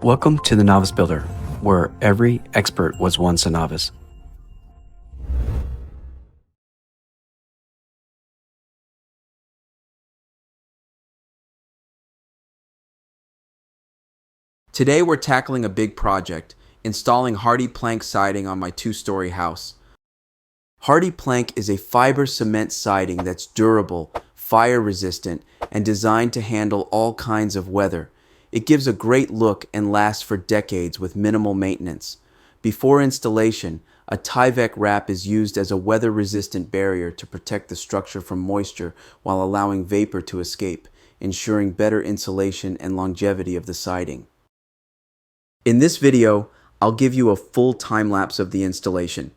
Welcome to the Novice Builder, where every expert was once a novice. Today we're tackling a big project, installing Hardie Plank siding on my two-story house. Hardie Plank is a fiber cement siding that's durable, fire-resistant, and designed to handle all kinds of weather. It gives a great look and lasts for decades with minimal maintenance. Before installation, a Tyvek wrap is used as a weather-resistant barrier to protect the structure from moisture while allowing vapor to escape, ensuring better insulation and longevity of the siding. In this video, I'll give you a full time lapse of the installation.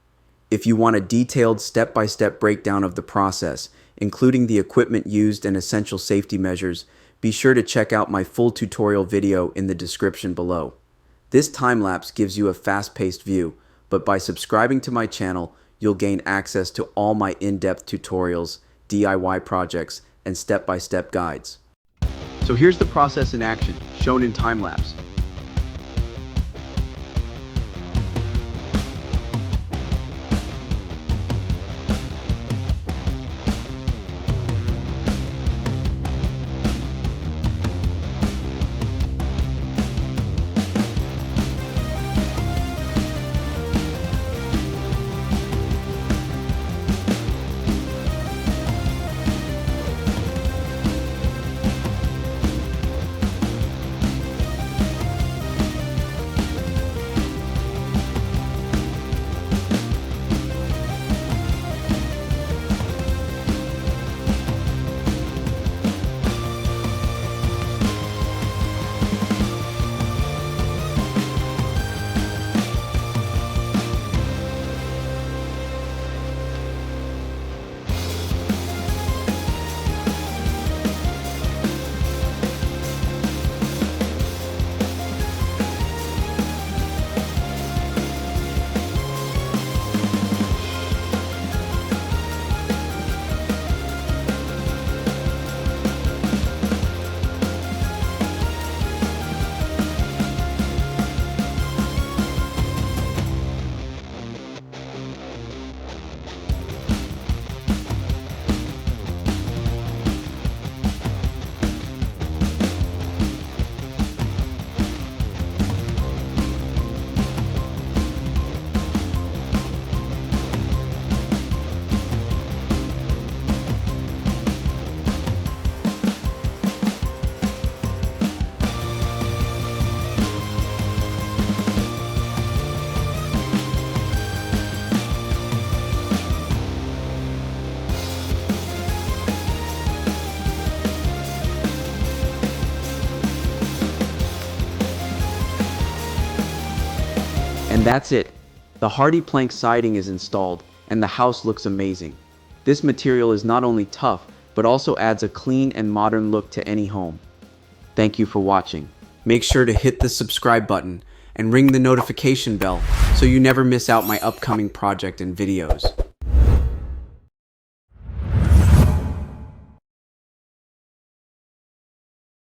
If you want a detailed step-by-step breakdown of the process, including the equipment used and essential safety measures, be sure to check out my full tutorial video in the description below. This time-lapse gives you a fast-paced view, but by subscribing to my channel, you'll gain access to all my in-depth tutorials, DIY projects, and step-by-step guides. So here's the process in action, shown in time-lapse. And that's it. The Hardie Plank siding is installed, and the house looks amazing. This material is not only tough, but also adds a clean and modern look to any home. Thank you for watching. Make sure to hit the subscribe button and ring the notification bell so you never miss out my upcoming project and videos.